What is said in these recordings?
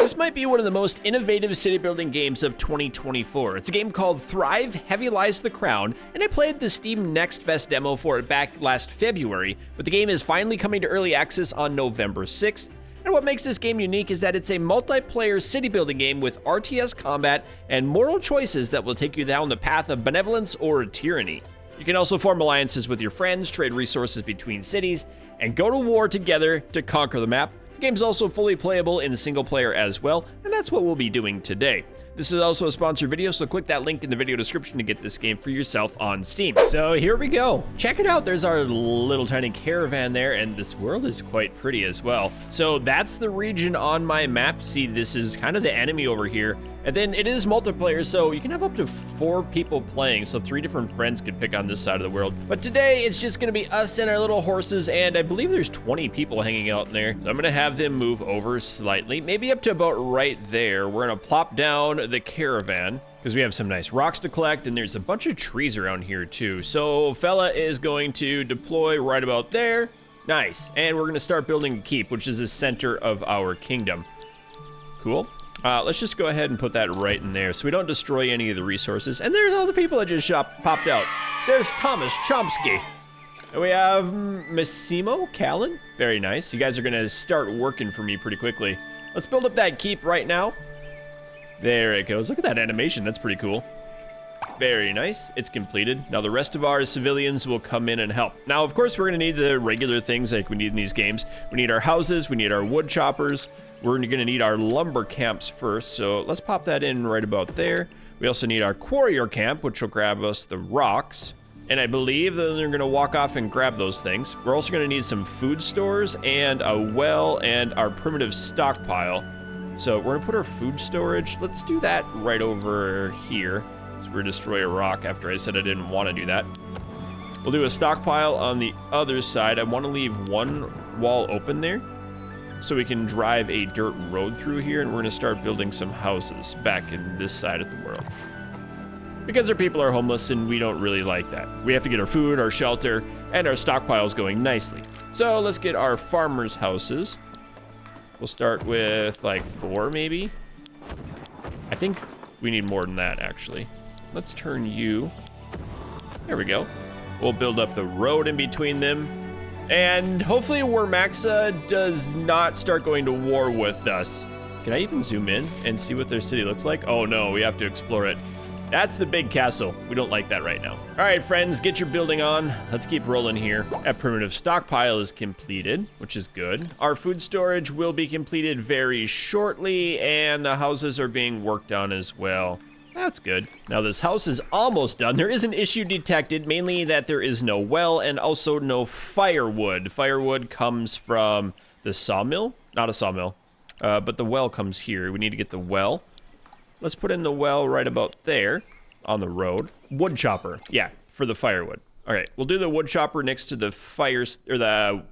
This might be one of the most innovative city building games of 2024. It's a game called Thrive, Heavy Lies the Crown, and I played the Steam Next Fest demo for it back last February, but the game is finally coming to early access on November 6th. And what makes this game unique is that it's a multiplayer city building game with RTS combat and moral choices that will take you down the path of benevolence or tyranny. You can also form alliances with your friends, trade resources between cities, and go to war together to conquer the map. The game's also fully playable in single player as well, and that's what we'll be doing today. This is also a sponsored video, so click that link in the video description to get this game for yourself on Steam. So here we go. Check it out. There's our little tiny caravan there, and this world is quite pretty as well. So that's the region on my map. See, this is kind of the enemy over here. And then it is multiplayer, so you can have up to 4 people playing, so 3 different friends could pick on this side of the world. But today, it's just gonna be us and our little horses, and I believe there's 20 people hanging out in there. So I'm gonna have them move over slightly, maybe up to about right there. We're gonna plop down the caravan, because we have some nice rocks to collect, and there's a bunch of trees around here too. So fella is going to deploy right about there. Nice, and we're gonna start building a keep, which is the center of our kingdom. Cool. Let's just go ahead and put that right in there so we don't destroy any of the resources. And there's all the people that just popped out. There's Thomas Chomsky. And we have Massimo Callan. Very nice. You guys are gonna start working for me pretty quickly. Let's build up that keep right now. There it goes. Look at that animation. That's pretty cool. Very nice. It's completed. Now the rest of our civilians will come in and help. Now, of course, we're gonna need the regular things like we need in these games. We need our houses. We need our wood choppers. We're gonna need our lumber camps first, so let's pop that in right about there. We also need our warrior camp, which will grab us the rocks. And I believe that they're gonna walk off and grab those things. We're also gonna need some food stores and a well and our primitive stockpile. So we're gonna put our food storage. Let's do that right over here. So we're gonna destroy a rock after I said I didn't wanna do that. We'll do a stockpile on the other side. I wanna leave one wall open there, so we can drive a dirt road through here, and we're gonna start building some houses back in this side of the world. Because our people are homeless and we don't really like that. We have to get our food, our shelter, and our stockpiles going nicely. So let's get our farmers' houses. We'll start with like 4 maybe. I think we need more than that actually. Let's turn you. There we go. We'll build up the road in between them. And hopefully Wormaxa does not start going to war with us. Can I even zoom in and see what their city looks like? Oh no, we have to explore it. That's the big castle. We don't like that right now. All right, friends, get your building on. Let's keep rolling here. That primitive stockpile is completed, which is good. Our food storage will be completed very shortly, and the houses are being worked on as well. That's good. Now this house is almost done. There is an issue detected, mainly that there is no well and also no firewood. Firewood comes from the sawmill, not a sawmill, but the well comes here. We need to get the well. Let's put in the well right about there on the road. Wood chopper, yeah, for the firewood. All right, we'll do the wood chopper next to the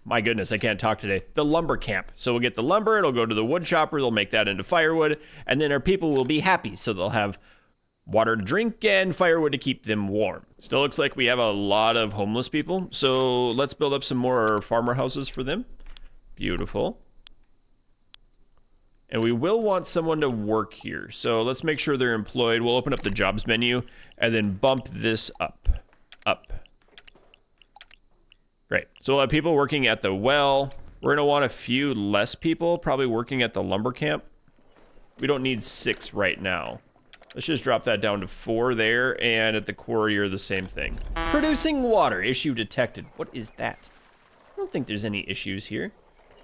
my goodness, I can't talk today. The lumber camp. So we'll get the lumber, it'll go to the wood chopper, they'll make that into firewood, and then our people will be happy. So they'll have water to drink and firewood to keep them warm. Still looks like we have a lot of homeless people. So let's build up some more farmer houses for them. Beautiful. And we will want someone to work here. So let's make sure they're employed. We'll open up the jobs menu and then bump this up. Great. So we'll have people working at the well. We're gonna want a few less people probably working at the lumber camp. We don't need 6 right now. Let's just drop that down to 4 there, and at the quarry the same thing. Producing water, issue detected. What is that? I don't think there's any issues here.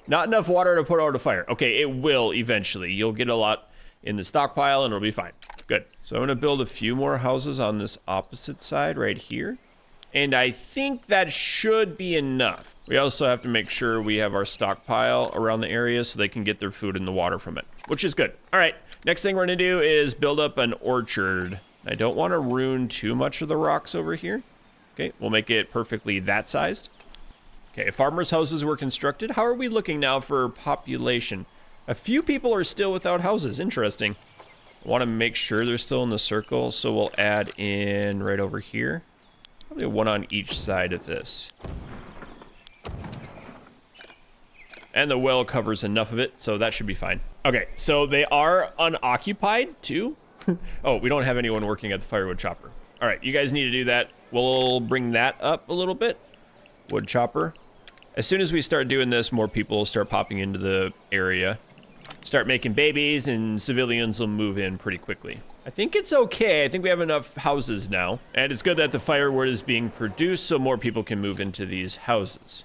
Not enough water to put out a fire. Okay, it will eventually. You'll get a lot in the stockpile and it'll be fine. Good. So I'm gonna build a few more houses on this opposite side right here. And I think that should be enough. We also have to make sure we have our stockpile around the area so they can get their food and the water from it, which is good. All right, next thing we're gonna do is build up an orchard. I don't wanna ruin too much of the rocks over here. Okay, we'll make it perfectly that sized. Okay, farmers' houses were constructed. How are we looking now for population? A few people are still without houses, interesting. I wanna make sure they're still in the circle, so we'll add in right over here. Probably 1 on each side of this. And the well covers enough of it, so that should be fine. Okay, so they are unoccupied too. Oh, we don't have anyone working at the firewood chopper. All right, you guys need to do that. We'll bring that up a little bit. Wood chopper. As soon as we start doing this, more people will start popping into the area. Start making babies, and civilians will move in pretty quickly. I think it's okay. I think we have enough houses now. And it's good that the firewood is being produced so more people can move into these houses.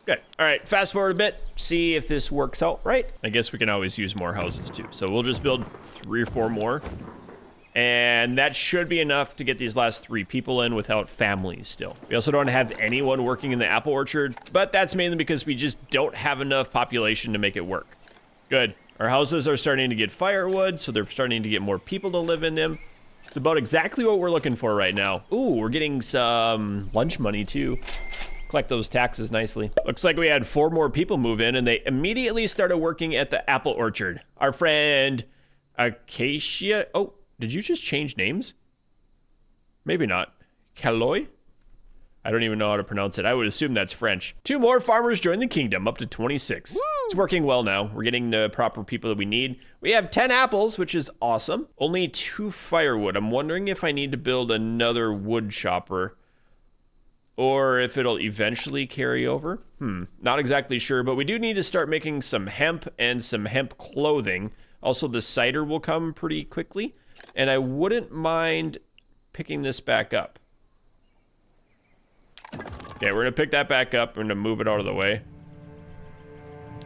Good. All right, fast forward a bit, see if this works out right. I guess we can always use more houses too. So we'll just build 3 or 4 more. And that should be enough to get these last 3 people in without families still. We also don't have anyone working in the apple orchard, but that's mainly because we just don't have enough population to make it work. Good. Our houses are starting to get firewood, so they're starting to get more people to live in them. It's about exactly what we're looking for right now. Ooh, we're getting some lunch money too. Collect those taxes nicely. Looks like we had 4 more people move in, and they immediately started working at the apple orchard. Our friend Acacia. Oh, did you just change names? Maybe not. Caloy? I don't even know how to pronounce it. I would assume that's French. 2 more farmers joined the kingdom, up to 26. Woo! It's working well now. We're getting the proper people that we need. We have 10 apples, which is awesome. Only 2 firewood. I'm wondering if I need to build another wood chopper, or if it'll eventually carry over. Not exactly sure, but we do need to start making some hemp and some hemp clothing. Also, the cider will come pretty quickly, and I wouldn't mind picking this back up. Okay, we're gonna pick that back up. We're gonna move it out of the way.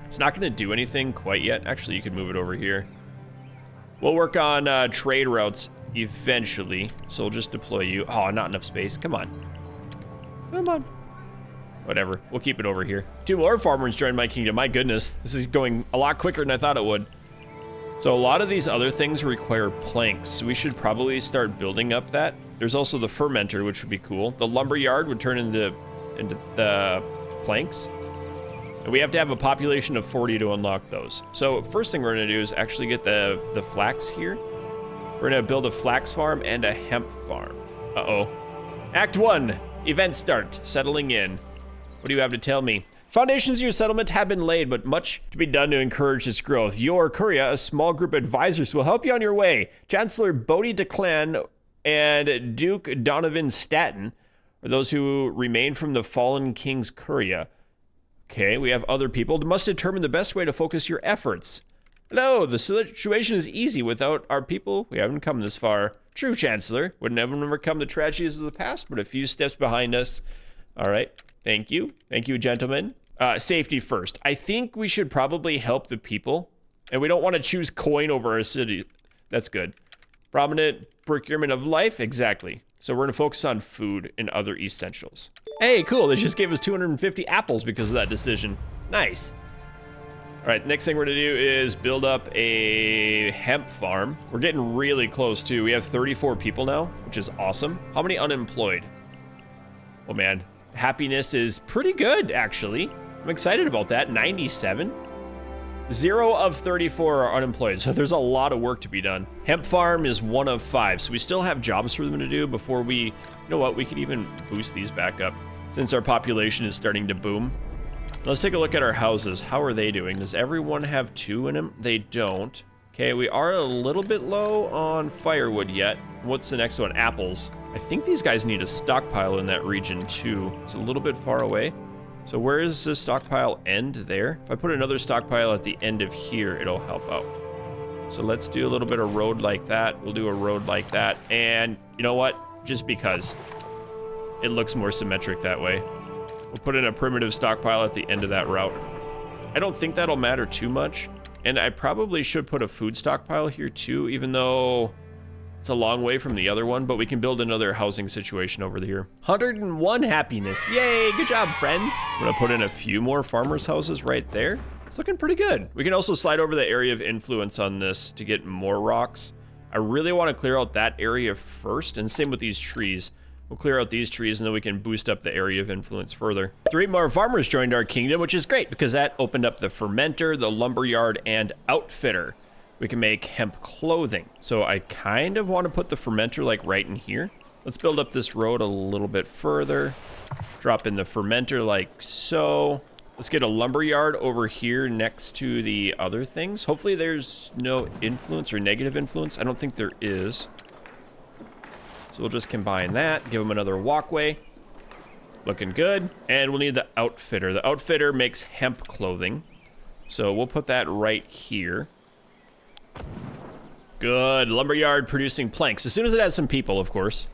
It's not gonna do anything quite yet. Actually, you could move it over here. We'll work on trade routes eventually, so we'll just deploy you. Oh, not enough space. Come on. Come on. Whatever. We'll keep it over here. 2 more farmers joined my kingdom. My goodness. This is going a lot quicker than I thought it would. So a lot of these other things require planks. We should probably start building up that. There's also the fermenter, which would be cool. The lumber yard would turn into the planks. And we have to have a population of 40 to unlock those. So first thing we're gonna do is actually get the flax here. We're gonna build a flax farm and a hemp farm. Uh-oh. Act 1. Event start, settling in. What do you have to tell me? Foundations of your settlement have been laid, but much to be done to encourage its growth. Your Curia, a small group of advisors, will help you on your way. Chancellor Bodie DeClan and Duke Donovan Staten are those who remain from the fallen king's Curia. Okay, we have other people. Must determine the best way to focus your efforts. Hello, the situation is easy without our people. We haven't come this far. True, Chancellor. Wouldn't have overcome the tragedies of the past, but a few steps behind us. All right. Thank you. Thank you, gentlemen. Safety first. I think we should probably help the people, and we don't want to choose coin over our city. That's good. Prominent procurement of life. Exactly. So we're going to focus on food and other essentials. Hey, cool. They just gave us 250 apples because of that decision. Nice. All right, next thing we're gonna do is build up a hemp farm. We're getting really close too. We have 34 people now, which is awesome. How many unemployed? Oh man, happiness is pretty good actually. I'm excited about that, 97. 0 of 34 are unemployed, so there's a lot of work to be done. Hemp farm is 1 of 5, so we still have jobs for them to do before we, you know what, we could even boost these back up since our population is starting to boom. Let's take a look at our houses. How are they doing? Does everyone have 2 in them? They don't. Okay, we are a little bit low on firewood yet. What's the next one? Apples. I think these guys need a stockpile in that region too. It's a little bit far away. So where does this stockpile end? There? If I put another stockpile at the end of here, it'll help out. So let's do a little bit of road like that. We'll do a road like that. And you know what? Just because it looks more symmetric that way. We'll put in a primitive stockpile at the end of that route. I don't think that'll matter too much. And I probably should put a food stockpile here too, even though it's a long way from the other one, but we can build another housing situation over here. 101 happiness. Yay, good job, friends. I'm gonna put in a few more farmers' houses right there. It's looking pretty good. We can also slide over the area of influence on this to get more rocks. I really wanna clear out that area first, and same with these trees. We'll clear out these trees and then we can boost up the area of influence further. 3 more farmers joined our kingdom, which is great because that opened up the fermenter, the lumberyard, and outfitter. We can make hemp clothing. So I kind of want to put the fermenter like right in here. Let's build up this road a little bit further. Drop in the fermenter like so. Let's get a lumberyard over here next to the other things. Hopefully there's no influence or negative influence. I don't think there is. So we'll just combine that, give them another walkway. Looking good. And we'll need the outfitter. The outfitter makes hemp clothing. So we'll put that right here. Good. Lumberyard producing planks. As soon as it has some people, of course.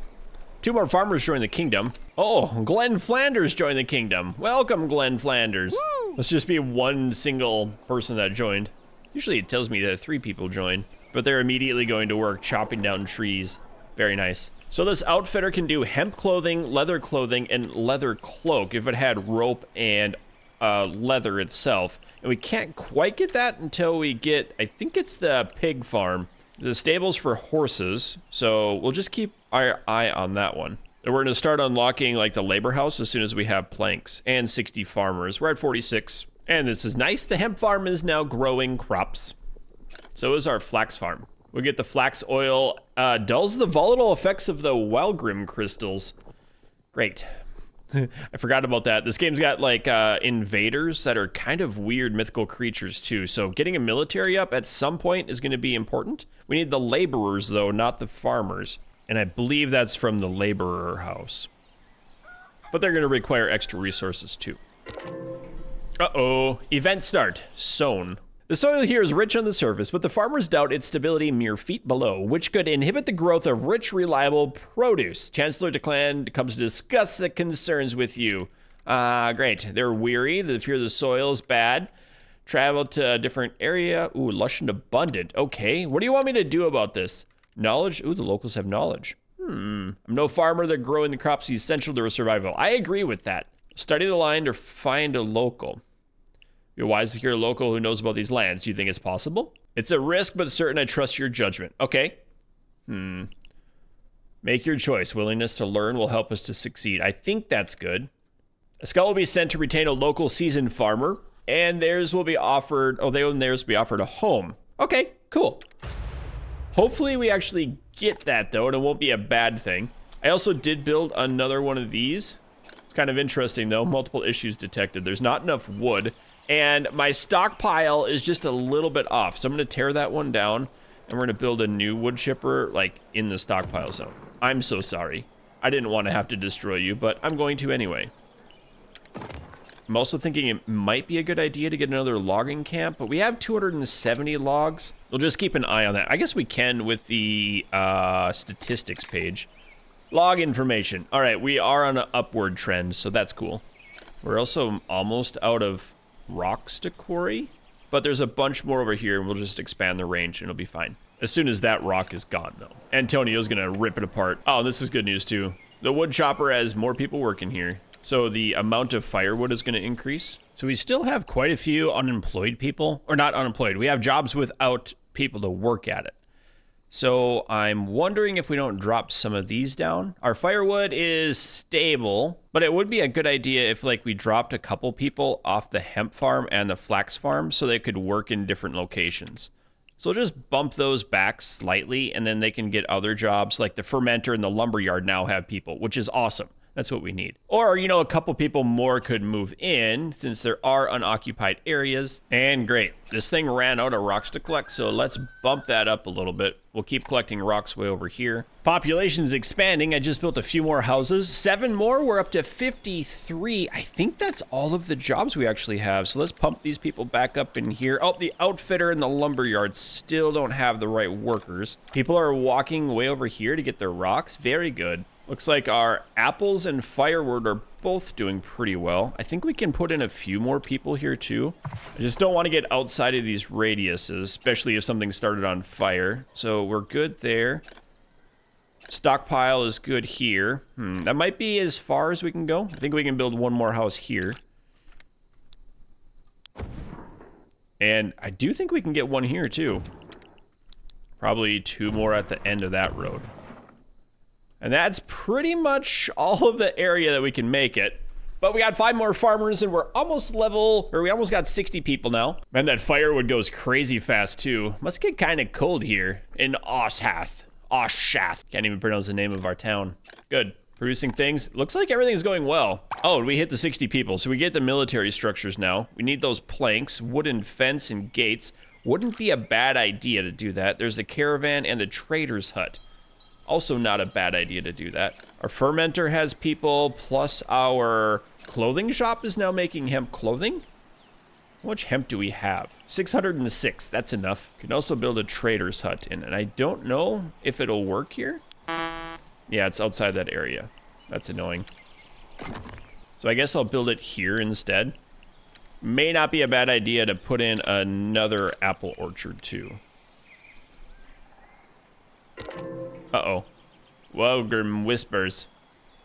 2 more farmers join the kingdom. Oh, Glenn Flanders joined the kingdom. Welcome, Glenn Flanders. Woo! Let's just be one single person that joined. Usually it tells me that 3 people join, but they're immediately going to work chopping down trees. Very nice. So this outfitter can do hemp clothing, and leather cloak if it had rope and leather itself. And we can't quite get that until we get, I think it's the pig farm. The stables for horses, so we'll just keep our eye on that one. And we're going to start unlocking like the labor house as soon as we have planks and 60 farmers. We're at 46, and this is nice. The hemp farm is now growing crops. So is our flax farm. We'll get the flax oil, dulls the volatile effects of the Walgrim crystals. Great. I forgot about that. This game's got like invaders that are kind of weird mythical creatures too. So getting a military up at some point is going to be important. We need the laborers though, not the farmers. And I believe that's from the laborer house. But they're going to require extra resources too. Uh-oh. Event start. Sown. The soil here is rich on the surface, but the farmers doubt its stability mere feet below, which could inhibit the growth of rich, reliable produce. Chancellor Declan comes to discuss the concerns with you. Great. They're weary. The fear of the soil is bad. Travel to a different area. Ooh, lush and abundant. Okay. What do you want me to do about this? Knowledge? Ooh, the locals have knowledge. I'm no farmer. That growing the crops is essential to their survival. I agree with that. Study the land or find a local. You're wise to hear a local who knows about these lands. Do you think it's possible? It's a risk, but certain. I trust your judgment. Okay. Make your choice. Willingness to learn will help us to succeed. I think that's good. A scout will be sent to retain a local seasoned farmer, and theirs will be offered. Oh, theirs will be offered a home. Okay, cool. Hopefully we actually get that though, and it won't be a bad thing. I also did build another one of these. It's kind of interesting though. Multiple issues detected. There's not enough wood. And my stockpile is just a little bit off. So I'm going to tear that one down. And we're going to build a new wood chipper like in the stockpile zone. I'm so sorry. I didn't want to have to destroy you, but I'm going to anyway. I'm also thinking it might be a good idea to get another logging camp. But we have 270 logs. We'll just keep an eye on that. I guess we can with the statistics page. Log information. All right, we are on an upward trend. So that's cool. We're also almost out of rocks to quarry, but there's a bunch more over here and we'll just expand the range and it'll be fine. As soon as that rock is gone though. Antonio's gonna rip it apart. Oh, this is good news too. The wood chopper has more people working here. So the amount of firewood is gonna increase. So we still have quite a few unemployed people, or not unemployed. We have jobs without people to work at it. So I'm wondering if we don't drop some of these down. Our firewood is stable, but it would be a good idea if like we dropped a couple people off the hemp farm and the flax farm so they could work in different locations. So we'll just bump those back slightly and then they can get other jobs. Like the fermenter and the lumberyard now have people, which is awesome. That's what we need. Or, you know, a couple people more could move in since there are unoccupied areas. And great, this thing ran out of rocks to collect, so let's bump that up a little bit. We'll keep collecting rocks way over here. Population's expanding. I just built a few more houses. 7 more, we're up to 53. I think that's all of the jobs we actually have. So let's pump these people back up in here. Oh, the outfitter and the lumberyard still don't have the right workers. People are walking way over here to get their rocks. Very good. Looks like our apples and firewood are both doing pretty well. I think we can put in a few more people here too. I just don't want to get outside of these radiuses, especially if something started on fire. So we're good there. Stockpile is good here. That might be as far as we can go. I think we can build one more house here. And I do think we can get one here too. Probably 2 more at the end of that road. And that's pretty much all of the area that we can make it. But we got 5 more farmers and we're almost level, or we almost got 60 people now. And that firewood goes crazy fast too. Must get kind of cold here in Oshath. Can't even pronounce the name of our town. Good. Producing things. Looks like everything's going well. Oh, we hit the 60 people, so we get the military structures now. We need those planks, wooden fence, and gates. Wouldn't be a bad idea to do that. There's the caravan and the trader's hut. Also not a bad idea to do that. Our fermenter has people, plus our clothing shop is now making hemp clothing. How much hemp do we have? 606, that's enough. Can also build a trader's hut in, and I don't know if it'll work here. Yeah, it's outside that area. That's annoying. So I guess I'll build it here instead. May not be a bad idea to put in another apple orchard too. Uh-oh. Wogrim whispers.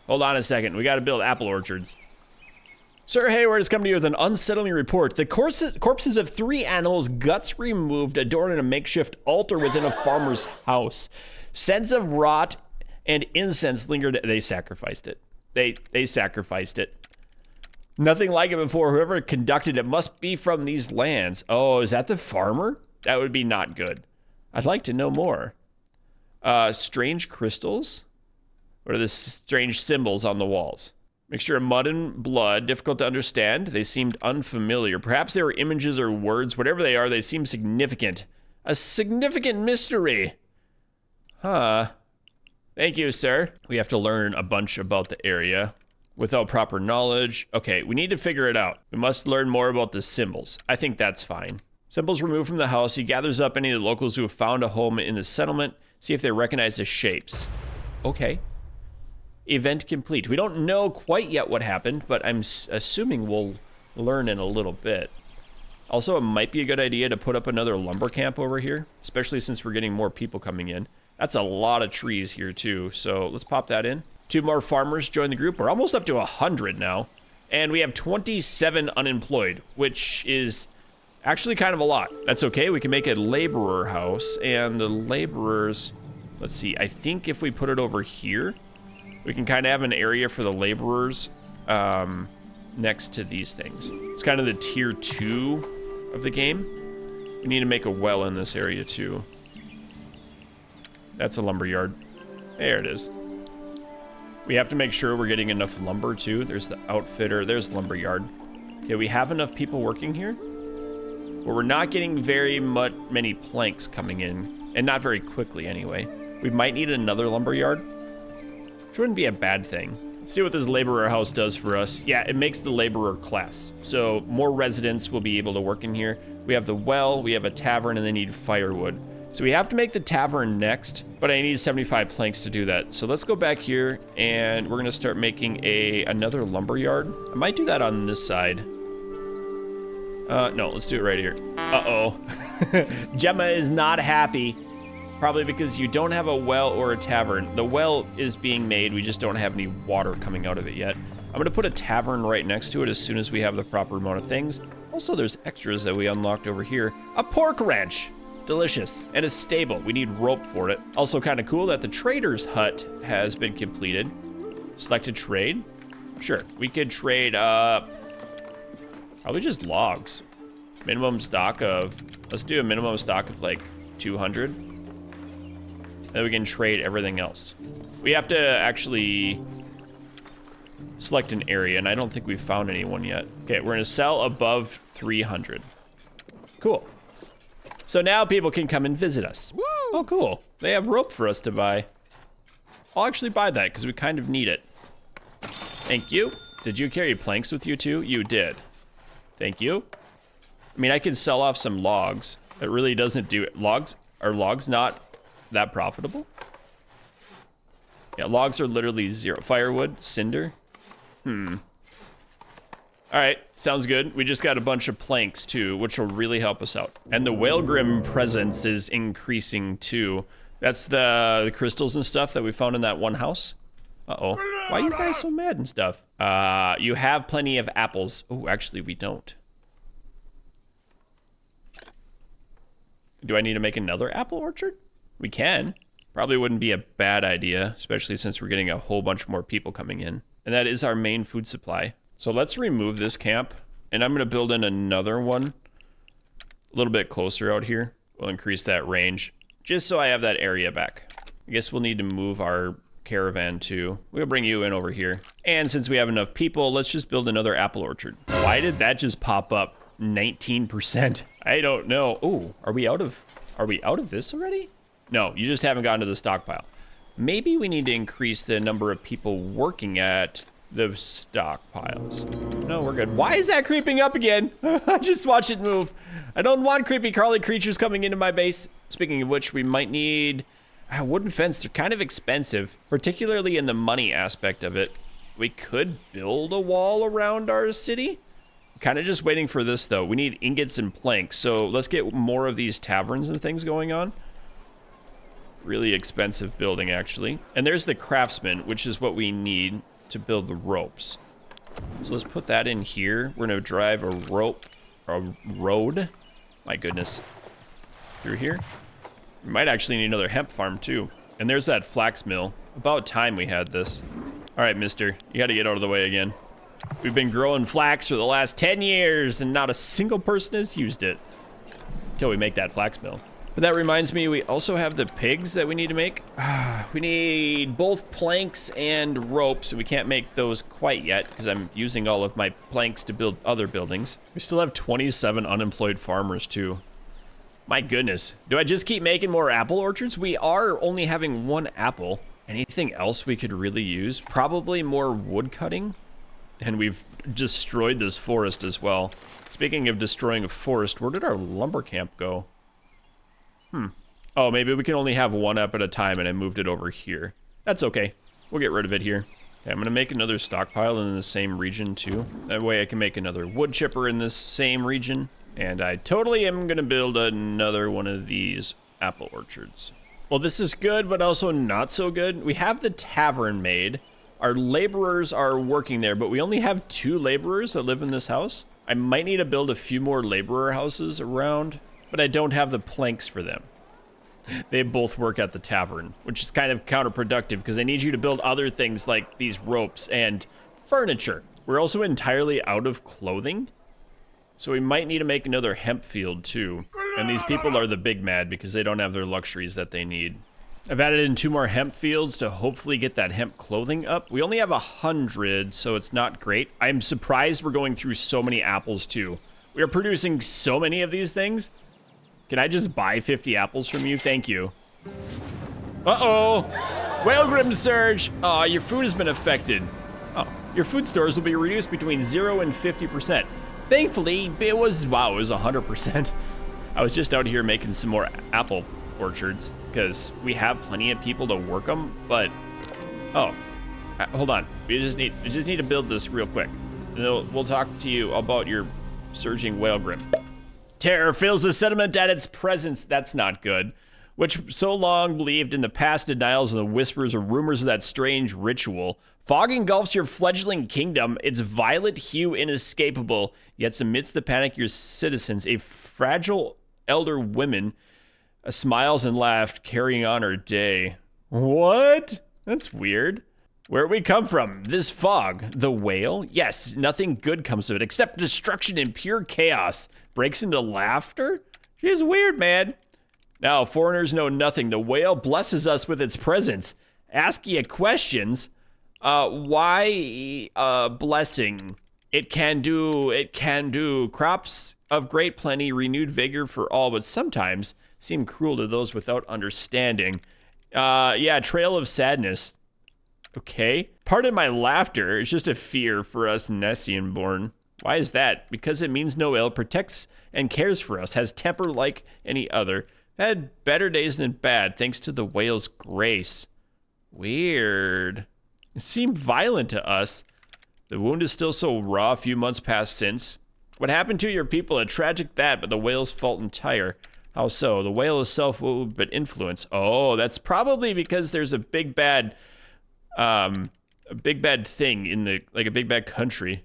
Hold on a second, we gotta build apple orchards. Sir Hayward has come to you with an unsettling report. The corpses of 3 animals, guts removed, adorn in a makeshift altar within a farmer's house. Scents of rot and incense lingered. They sacrificed it. They sacrificed it. Nothing like it before. Whoever conducted it must be from these lands. Oh, is that the farmer? That would be not good. I'd like to know more. Strange crystals? What are the strange symbols on the walls? Mixture of mud and blood, difficult to understand. They seemed unfamiliar. Perhaps they were images or words. Whatever they are, they seem significant. A significant mystery. Huh. Thank you, sir. We have to learn a bunch about the area without proper knowledge. Okay, we need to figure it out. We must learn more about the symbols. I think that's fine. Symbols removed from the house. He gathers up any of the locals who have found a home in the settlement. See if they recognize the shapes. Okay. Event complete. We don't know quite yet what happened, but I'm assuming we'll learn in a little bit. Also, it might be a good idea to put up another lumber camp over here, especially since we're getting more people coming in. That's a lot of trees here too, so let's pop that in. 2 more farmers join the group. We're almost up to 100 now, and we have 27 unemployed, which is actually kind of a lot. That's okay, we can make a laborer house, and the laborers, let's see, I think if we put it over here, we can kind of have an area for the laborers next to these things. It's kind of the tier 2 of the game. We need to make a well in this area too. That's a lumber yard. There it is. We have to make sure we're getting enough lumber too. There's the outfitter, there's the lumber yard. Okay, we have enough people working here, but we're not getting very many planks coming in, and not very quickly anyway. We might need another lumber yard, which wouldn't be a bad thing. Let's see what this laborer house does for us. Yeah, it makes the laborer class. So more residents will be able to work in here. We have the well, we have a tavern, and they need firewood. So we have to make the tavern next, but I need 75 planks to do that. So let's go back here, and we're gonna start making another lumber yard. I might do that on this side. No, let's do it right here. Uh-oh. Gemma is not happy. Probably because you don't have a well or a tavern. The well is being made, we just don't have any water coming out of it yet. I'm gonna put a tavern right next to it as soon as we have the proper amount of things. Also, there's extras that we unlocked over here. A pork ranch, delicious, and a stable. We need rope for it. Also kind of cool that the trader's hut has been completed. Select a trade. Sure, we could trade probably just logs. Minimum stock of, let's do a minimum stock of like 200. Then we can trade everything else. We have to actually select an area, and I don't think we've found anyone yet. Okay, we're gonna sell above 300. Cool. So now people can come and visit us. Woo! Oh, cool. They have rope for us to buy. I'll actually buy that because we kind of need it. Thank you. Did you carry planks with you too? You did. Thank you. I mean, I can sell off some logs. It really doesn't do it. Are logs not that profitable? Yeah, logs are literally 0. Firewood, cinder. All right, sounds good. We just got a bunch of planks too, which will really help us out. And the Whalegrim presence is increasing too. That's the crystals and stuff that we found in that one house. Uh-oh. Why are you guys so mad and stuff? You have plenty of apples. Oh, actually, we don't. Do I need to make another apple orchard? We can. Probably wouldn't be a bad idea, especially since we're getting a whole bunch more people coming in. And that is our main food supply. So let's remove this camp, and I'm gonna build in another one a little bit closer out here. We'll increase that range, just so I have that area back. I guess we'll need to move our caravan too. We'll bring you in over here. And since we have enough people, let's just build another apple orchard. Why did that just pop up 19%? I don't know. Oh, are we out of this already? No, you just haven't gotten to the stockpile. Maybe we need to increase the number of people working at the stockpiles. No, we're good. Why is that creeping up again? Just watch it move. I don't want creepy crawly creatures coming into my base. Speaking of which, we might need a wooden fence. They're kind of expensive, particularly in the money aspect of it. We could build a wall around our city. Kind of just waiting for this though. We need ingots and planks, so let's get more of these taverns and things going on. Really expensive building actually. And there's the craftsman, which is what we need to build the ropes. So let's put that in here. We're gonna drive a road, my goodness, through here. We might actually need another hemp farm too. And there's that flax mill. About time we had this. All right, mister, you gotta get out of the way again. We've been growing flax for the last 10 years and not a single person has used it until we make that flax mill. But that reminds me, we also have the pigs that we need to make. We need both planks and ropes. We can't make those quite yet because I'm using all of my planks to build other buildings. We still have 27 unemployed farmers too. My goodness. Do I just keep making more apple orchards? We are only having one apple. Anything else we could really use? Probably more wood cutting. And we've destroyed this forest as well. Speaking of destroying a forest, where did our lumber camp go? Oh, maybe we can only have one up at a time and I moved it over here. That's okay. We'll get rid of it here. Okay, I'm gonna make another stockpile in the same region too. That way I can make another wood chipper in this same region. And I totally am gonna build another one of these apple orchards. Well, this is good, but also not so good. We have the tavern made. Our laborers are working there, but we only have 2 laborers that live in this house. I might need to build a few more laborer houses around, but I don't have the planks for them. They both work at the tavern, which is kind of counterproductive because I need you to build other things like these ropes and furniture. We're also entirely out of clothing, so we might need to make another hemp field too. And these people are the big mad because they don't have their luxuries that they need. I've added in 2 more hemp fields to hopefully get that hemp clothing up. We only have 100, so it's not great. I'm surprised we're going through so many apples too. We are producing so many of these things. Can I just buy 50 apples from you? Thank you. Uh-oh. Whalegrim surge. Oh, your food has been affected. Oh, your food stores will be reduced between 0 and 50%. Thankfully, it was 100%. I was just out here making some more apple orchards because we have plenty of people to work them, but hold on. We just need to build this real quick. And we'll talk to you about your surging whalegrim. Terror fills the settlement at its presence. That's not good. Which so long believed in the past denials and the whispers or rumors of that strange ritual. Fog engulfs your fledgling kingdom, its violet hue inescapable. Yet amidst the panic, your citizens, a fragile elder woman, smiles and laughed, carrying on her day. What? That's weird. Where we come from? This fog. The whale? Yes, nothing good comes of it, except destruction and pure chaos. Breaks into laughter? She's weird, man. Now, foreigners know nothing. The whale blesses us with its presence. Ask ye questions. Why blessing? It can do. Crops of great plenty, renewed vigor for all, but sometimes seem cruel to those without understanding. Yeah, trail of sadness. Okay. Pardon my laughter. It's just a fear for us Nessian-born. Why is that? Because it means no ill, protects and cares for us, has temper like any other. Had better days than bad, thanks to the whale's grace. Weird. It seemed violent to us. The wound is still so raw, a few months past since. What happened to your people? A tragic that, but the whale's fault entire. How so? The whale is self-willed but influence. Oh, that's probably because there's a big bad thing in the, like a big bad country.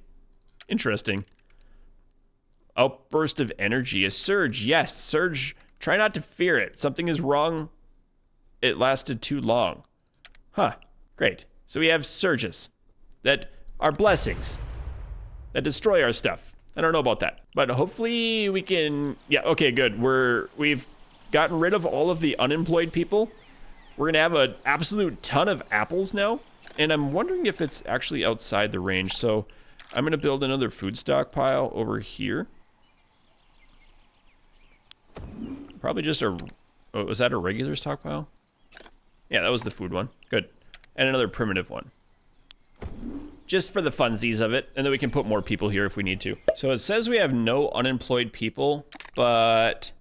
Interesting. Outburst of energy. A surge. Yes, surge. Try not to fear it. Something is wrong. It lasted too long. Huh. Great. So we have surges that are blessings that destroy our stuff. I don't know about that, but hopefully we can. Yeah. Okay. Good. We've gotten rid of all of the unemployed people, We're gonna have an absolute ton of apples now, and I'm wondering if it's actually outside the range. So I'm gonna build another food stockpile over here. Probably just a, oh, was that a regular stockpile? Yeah, that was the food one. Good. And another primitive one. Just for the funsies of it, and then we can put more people here if we need to. So it says we have no unemployed people, but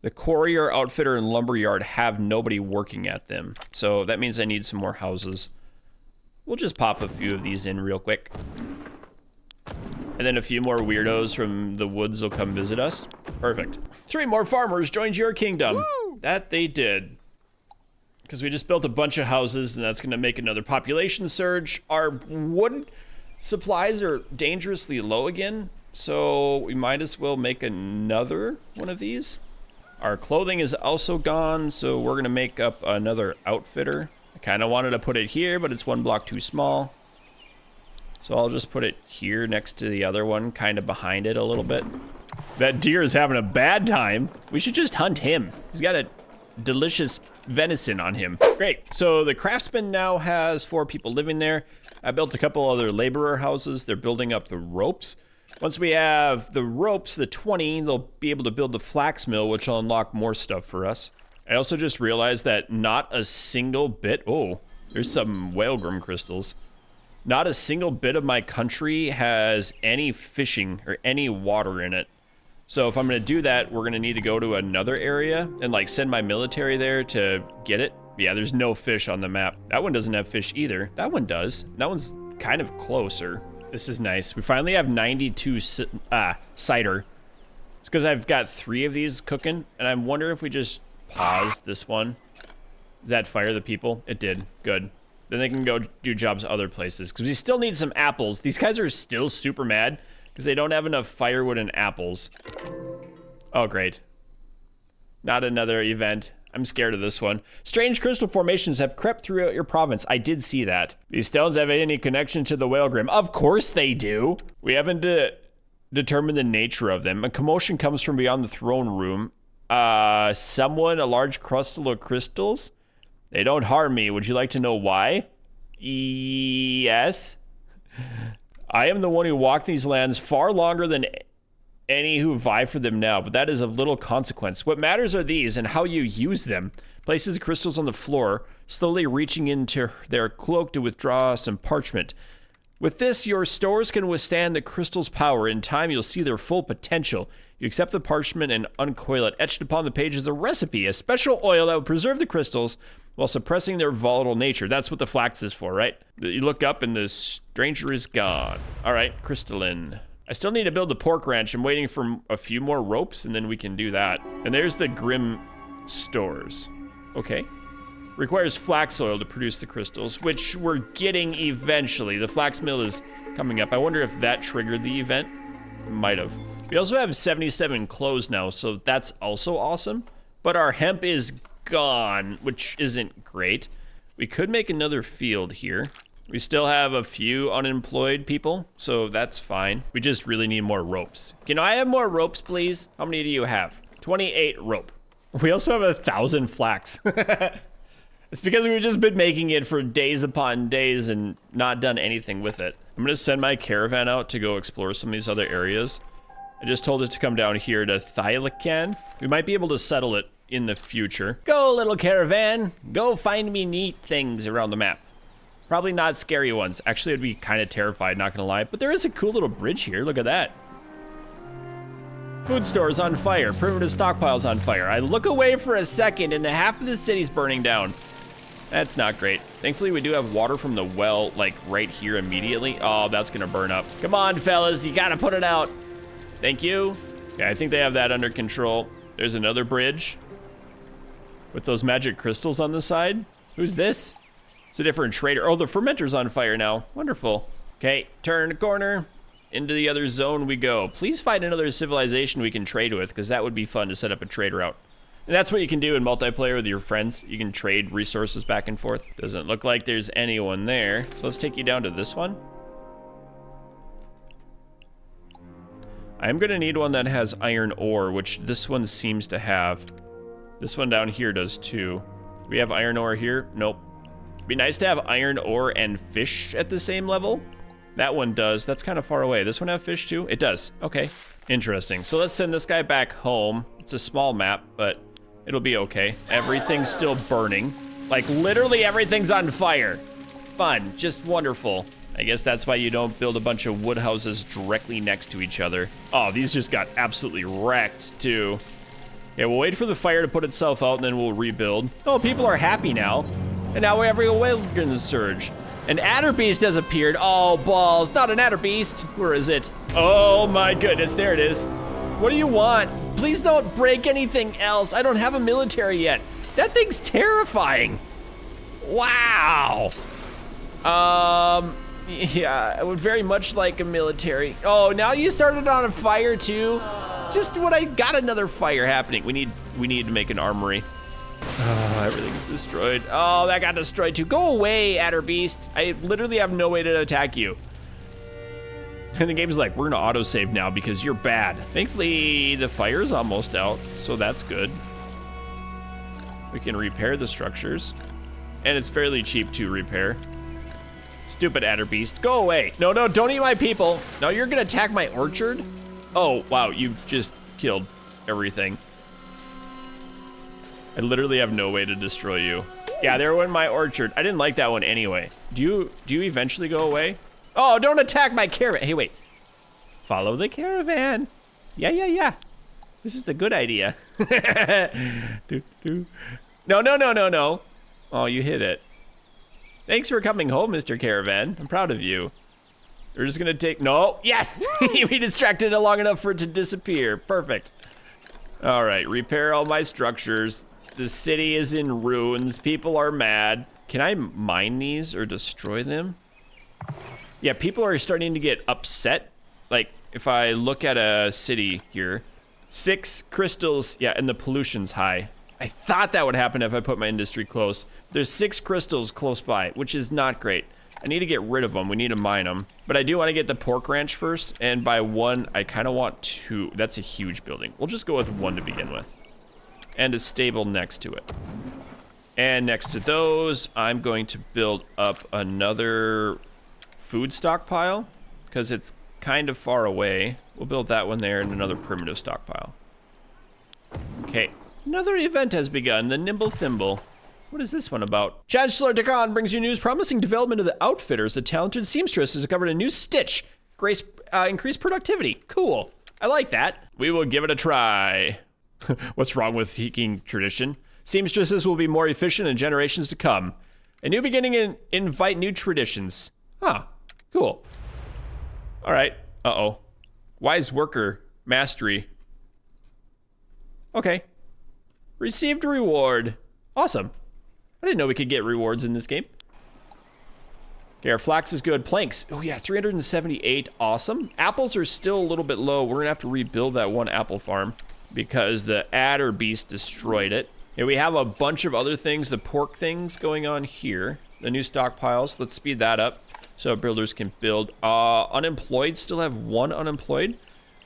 the quarry or outfitter and lumberyard have nobody working at them. So that means I need some more houses. We'll just pop a few of these in real quick. And then a few more weirdos from the woods will come visit us. Perfect. 3 more farmers joined your kingdom. Woo! That they did. Because we just built a bunch of houses, and that's going to make another population surge. Our wood supplies are dangerously low again, so we might as well make another one of these. Our clothing is also gone, so we're going to make up another outfitter. I kind of wanted to put it here, but it's 1 block too small. So I'll just put it here next to the other one, kind of behind it a little bit. That deer is having a bad time. We should just hunt him. He's got a delicious venison on him. Great. So the craftsman now has 4 people living there. I built a couple other laborer houses. They're building up the ropes. Once we have the ropes, the 20, they'll be able to build the flax mill, which will unlock more stuff for us. I also just realized that not a single bit... Oh, there's some whalegrim crystals. Not a single bit of my country has any fishing or any water in it. So if I'm going to do that, we're going to need to go to another area and like send my military there to get it. Yeah, there's no fish on the map. That one doesn't have fish either. That one does. That one's kind of closer. This is nice. We finally have 92 cider. It's because I've got 3 of these cooking, and I wonder if we just pause this one. Did that fire the people? It did. Good. Then they can go do jobs other places, because we still need some apples. These guys are still super mad because they don't have enough firewood and apples. Oh, great. Not another event. I'm scared of this one. Strange crystal formations have crept throughout your province. I did see that. These stones have any connection to the whalegrim? Of course they do. We haven't determined the nature of them. A commotion comes from beyond the throne room. Someone, a large crustal of crystals? They don't harm me. Would you like to know why? Yes. I am the one who walked these lands far longer than any who vie for them now, but that is of little consequence. What matters are these and how you use them. Places the crystals on the floor, slowly reaching into their cloak to withdraw some parchment. With this, your stores can withstand the crystal's power. In time, you'll see their full potential. You accept the parchment and uncoil it. Etched upon the page is a recipe, a special oil that will preserve the crystals while suppressing their volatile nature. That's what the flax is for, right? You look up and the stranger is gone. All right, crystalline. I still need to build the pork ranch. I'm waiting for a few more ropes, and then we can do that. And there's the Grim stores. Okay. Requires flax oil to produce the crystals, which we're getting eventually. The flax mill is coming up. I wonder if that triggered the event. Might have. We also have 77 clothes now, so that's also awesome. But our hemp is gone, which isn't great. We could make another field here. We still have a few unemployed people, so that's fine. We just really need more ropes. Can I have more ropes, please? How many do you have? 28 rope. We also have 1,000 flax. It's because we've just been making it for days upon days and not done anything with it. I'm gonna send my caravan out to go explore some of these other areas. I just told it to come down here to Thylacan. We might be able to settle it in the future. Go, little caravan. Go find me neat things around the map. Probably not scary ones. Actually, I'd be kind of terrified, not gonna lie. But there is a cool little bridge here. Look at that. Food stores on fire. Primitive stockpiles on fire. I look away for a second and the half of the city's burning down. That's not great. Thankfully, we do have water from the well, like, right here immediately. Oh, that's gonna burn up. Come on, fellas. You gotta put it out. Thank you. Yeah, I think they have that under control. There's another bridge with those magic crystals on the side. Who's this? It's a different trader. Oh, the fermenter's on fire now. Wonderful. Okay, turn the corner. Into the other zone we go. Please find another civilization we can trade with, because that would be fun to set up a trade route. And that's what you can do in multiplayer with your friends. You can trade resources back and forth. Doesn't look like there's anyone there. So let's take you down to this one. I'm going to need one that has iron ore, which this one seems to have. This one down here does too. Do we have iron ore here? Nope. It'd be nice to have iron ore and fish at the same level. That one does. That's kind of far away. This one have fish too? It does. Okay. Interesting. So let's send this guy back home. It's a small map, but it'll be okay. Everything's still burning. Like literally everything's on fire. Fun. Just wonderful. I guess that's why you don't build a bunch of wood houses directly next to each other. Oh, these just got absolutely wrecked too. Yeah, we'll wait for the fire to put itself out and then we'll rebuild. Oh, people are happy now. And now we're in the surge. An adder beast has appeared. Oh, balls. Not an adder beast. Where is it? Oh my goodness, there it is. What do you want? Please don't break anything else. I don't have a military yet. That thing's terrifying. Wow. Yeah, I would very much like a military. Oh, now you started on a fire too? Just when I got another fire happening. We need to make an armory. Oh, everything's destroyed. Oh, that got destroyed too. Go away, adder beast. I literally have no way to attack you. And the game's like, we're gonna autosave now because you're bad. Thankfully, the fire's almost out, so that's good. We can repair the structures. And it's fairly cheap to repair. Stupid adder beast, go away. No, no, don't eat my people. No, you're gonna attack my orchard? Oh, wow, you just killed everything. I literally have no way to destroy you. Yeah, there went my orchard. I didn't like that one anyway. Do you eventually go away? Oh, don't attack my caravan. Hey, wait. Follow the caravan. Yeah. This is a good idea. No, no, no, no, no. Oh, you hit it. Thanks for coming home, Mr. Caravan. I'm proud of you. We're just gonna take, no, yes! We distracted it long enough for it to disappear. Perfect. All right, repair all my structures. The city is in ruins. People are mad. Can I mine these or destroy them? Yeah, people are starting to get upset. Like, if I look at a city here, 6 crystals, yeah, and the pollution's high. I thought that would happen if I put my industry close. There's 6 crystals close by, which is not great. I need to get rid of them. We need to mine them. But I do want to get the pork ranch first, and by 1, I kind of want 2. That's a huge building. We'll just go with 1 to begin with. And a stable next to it. And next to those, I'm going to build up another food stockpile, because it's kind of far away. We'll build that one there and another primitive stockpile. Okay, another event has begun, the Nimble Thimble. What is this one about? Chancellor Dakan brings you news promising development of the Outfitters. The talented seamstress has discovered a new stitch. Increased productivity. Cool. I like that. We will give it a try. What's wrong with seeking tradition? Seamstresses will be more efficient in generations to come. A new beginning and invite new traditions. Huh. Cool. All right. Uh-oh. Wise worker. Mastery. Okay. Received reward. Awesome. I didn't know we could get rewards in this game. Okay, our flax is good. Planks. Oh yeah, 378. Awesome. Apples are still a little bit low. We're gonna have to rebuild that one apple farm because the adder beast destroyed it. And we have a bunch of other things, the pork things going on here. The new stockpiles. Let's speed that up so builders can build. Unemployed, still have 1 unemployed.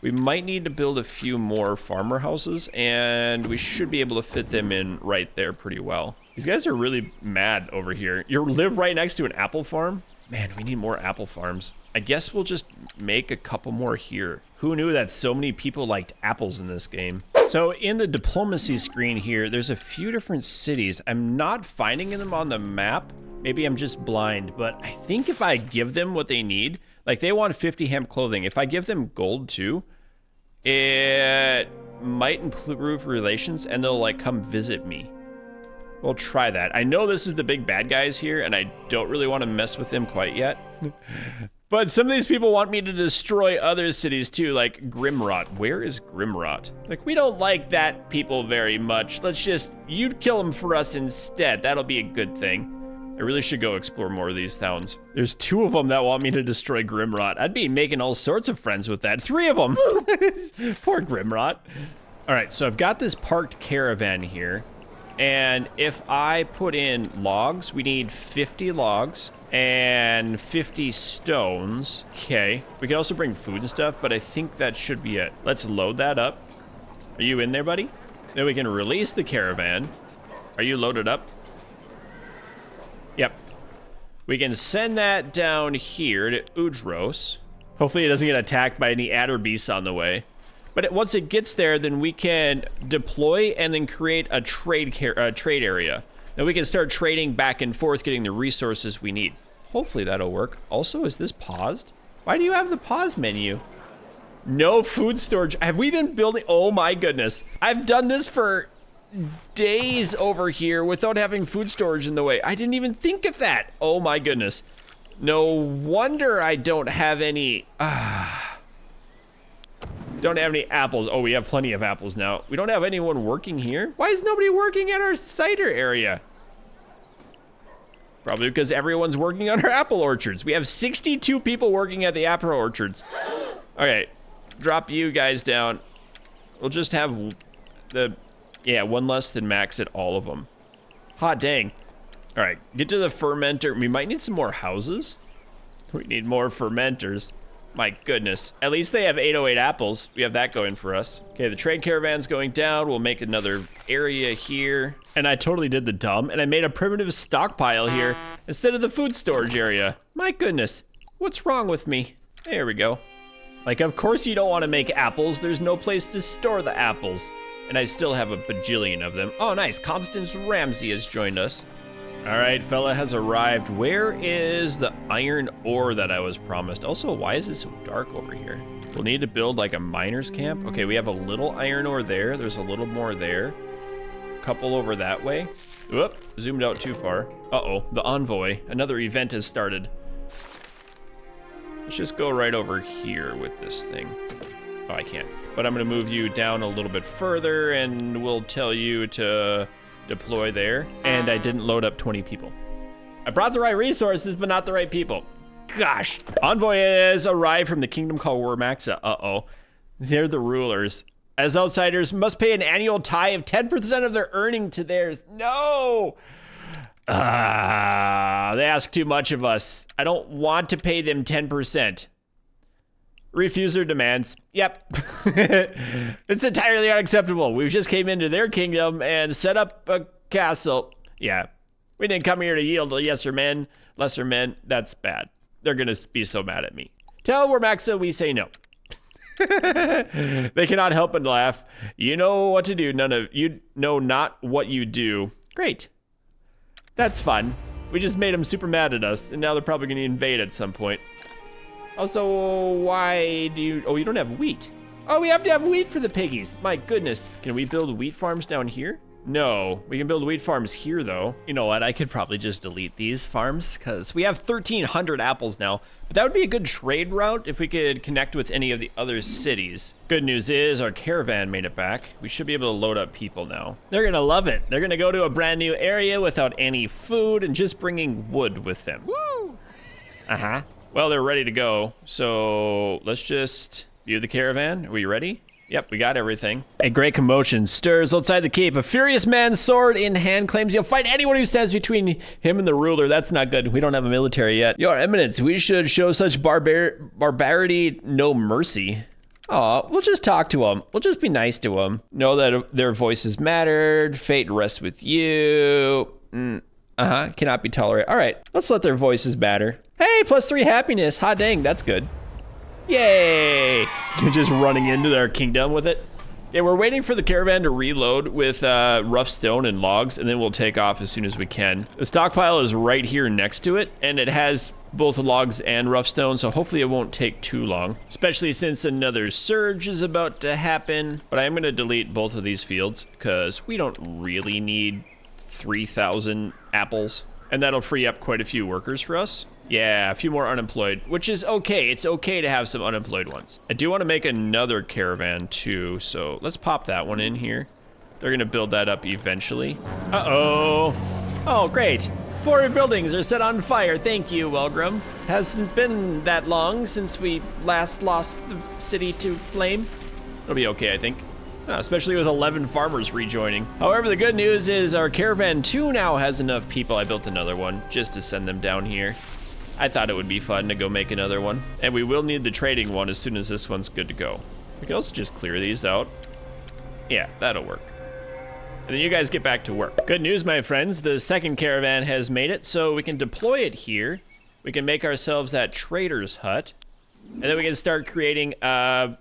We might need to build a few more farmer houses, and we should be able to fit them in right there pretty well. These guys are really mad over here. You live right next to an apple farm? Man, we need more apple farms. I guess we'll just make a couple more here. Who knew that so many people liked apples in this game? So in the diplomacy screen here, there's a few different cities. I'm not finding them on the map. Maybe I'm just blind, but I think if I give them what they need, like they want 50 hemp clothing. If I give them gold too, it might improve relations and they'll like come visit me. We'll try that. I know this is the big bad guys here and I don't really want to mess with them quite yet. But some of these people want me to destroy other cities too, like Grimrot. Where is Grimrot? Like, we don't like that people very much. Let's just, you kill them for us instead. That'll be a good thing. I really should go explore more of these towns. There's 2 of them that want me to destroy Grimrot. I'd be making all sorts of friends with that. 3 of them. Poor Grimrot. All right, so I've got this parked caravan here. And if I put in logs, we need 50 logs and 50 stones. Okay, we can also bring food and stuff, but I think that should be it. Let's load that up. Are you in there, buddy? Then we can release the caravan. Are you loaded up? We can send that down here to Udros. Hopefully it doesn't get attacked by any adder beasts on the way. But once it gets there, then we can deploy and then create a trade area. Then we can start trading back and forth, getting the resources we need. Hopefully that'll work. Also, is this paused? Why do you have the pause menu? No food storage. Have we been building? Oh my goodness. I've done this for days over here without having food storage in the way. I didn't even think of that. Oh my goodness. No wonder I don't have any. Don't have any apples. Oh, we have plenty of apples now. We don't have anyone working here. Why is nobody working at our cider area? Probably because everyone's working on our apple orchards. We have 62 people working at the apple orchards. Okay, drop you guys down. We'll just have one less than max at all of them. Hot dang. All right, get to the fermenter. We might need some more houses. We need more fermenters. My goodness. At least they have 808 apples. We have that going for us. Okay, the trade caravan's going down. We'll make another area here. And I totally did the dumb, and I made a primitive stockpile here instead of the food storage area. My goodness. What's wrong with me? There we go. Like, of course you don't want to make apples. There's no place to store the apples. And I still have a bajillion of them. Oh, nice. Constance Ramsey has joined us. All right, fella has arrived. Where is the iron ore that I was promised? Also, why is it so dark over here? We'll need to build like a miner's camp. Okay, we have a little iron ore there. There's a little more there. A couple over that way. Whoop, zoomed out too far. Uh-oh, the envoy. Another event has started. Let's just go right over here with this thing. Oh, I can't. But I'm gonna move you down a little bit further and we'll tell you to deploy there. And I didn't load up 20 people. I brought the right resources, but not the right people. Gosh. Envoy has arrived from the kingdom called Wormaxa. Uh-oh. They're the rulers. As outsiders, must pay an annual tithe of 10% of their earning to theirs. No! They ask too much of us. I don't want to pay them 10%. Refuse their demands. Yep. It's entirely unacceptable. We just came into their kingdom and set up a castle. Yeah. We didn't come here to yield to lesser men. That's bad. They're gonna be so mad at me. Tell Wormaxa we say no. They cannot help but laugh. You know what to do. None of you know not what you do. Great. That's fun. We just made them super mad at us, and now they're probably gonna invade at some point. Also, why do you... Oh, you don't have wheat. Oh, we have to have wheat for the piggies. My goodness. Can we build wheat farms down here? No, we can build wheat farms here, though. You know what? I could probably just delete these farms because we have 1,300 apples now. But that would be a good trade route if we could connect with any of the other cities. Good news is our caravan made it back. We should be able to load up people now. They're going to love it. They're going to go to a brand new area without any food and just bringing wood with them. Woo! Uh-huh. Well, they're ready to go, so let's just view the caravan. Are we ready? Yep, we got everything. A great commotion stirs outside the keep. A furious man, sword in hand, claims he'll fight anyone who stands between him and the ruler. That's not good. We don't have a military yet. Your Eminence, we should show such barbarity no mercy. Aw, we'll just talk to them. We'll just be nice to them. Know that their voices mattered. Fate rests with you. Cannot be tolerated. All right, let's let their voices matter. Hey, +3 happiness. Hot dang, that's good. Yay! Just running into their kingdom with it. Yeah, we're waiting for the caravan to reload with rough stone and logs, and then we'll take off as soon as we can. The stockpile is right here next to it, and it has both logs and rough stone, so hopefully it won't take too long, especially since another surge is about to happen. But I am going to delete both of these fields because we don't really need 3,000 apples, and that'll free up quite a few workers for us. Yeah, a few more unemployed, which is okay. It's okay to have some unemployed ones. I do want to make another caravan too, so let's pop that one in here. They're gonna build that up eventually. Uh-oh. Oh, great. 4 buildings are set on fire. Thank you, Welgrum. Hasn't been that long since we last lost the city to flame. It'll be okay, I think. Especially with 11 farmers rejoining. However, the good news is our caravan 2 now has enough people. I built another one just to send them down here. I thought it would be fun to go make another one. And we will need the trading one as soon as this one's good to go. We can also just clear these out. Yeah, that'll work. and then you guys get back to work. Good news, my friends. The second caravan has made it, so we can deploy it here. We can make ourselves that trader's hut, and then we can start creating a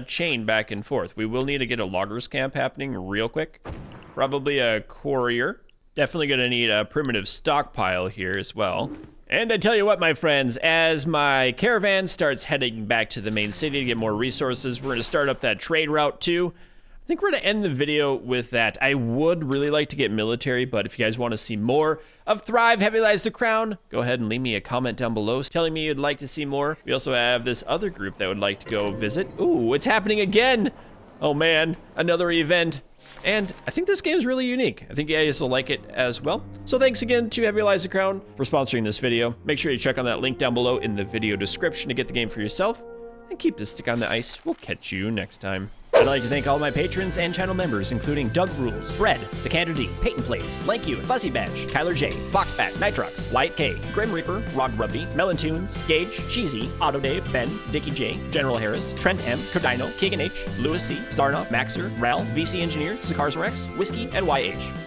chain back and forth. We will need to get a loggers camp happening real quick. Probably a courier. Definitely gonna need a primitive stockpile here as well. And I tell you what, my friends, as my caravan starts heading back to the main city to get more resources, we're gonna start up that trade route too. I think we're gonna end the video with that. I would really like to get military, but if you guys wanna see more of Thrive, Heavy Lies the Crown, go ahead and leave me a comment down below telling me you'd like to see more. We also have this other group that would like to go visit. Ooh, it's happening again. Oh man, another event. And I think this game is really unique. I think you guys will like it as well. So thanks again to Heavy Lies the Crown for sponsoring this video. Make sure you check on that link down below in the video description to get the game for yourself. And keep the stick on the ice. We'll catch you next time. I'd like to thank all my patrons and channel members, including Doug Rules, Fred, Sikander D, Peyton Plays, Lank You, Fuzzy Badge, Kyler J, Foxbat, Nitrox, Wyatt K, Grim Reaper, Rod Rugby, Melon Tunes, Gage, Cheesy, Auto Dave, Ben, Dickie J, General Harris, Trent M, Cardino, Keegan H, Lewis C, Zarnoff, Maxer, Ral, VC Engineer, Zakars Rex, Whiskey, and YH.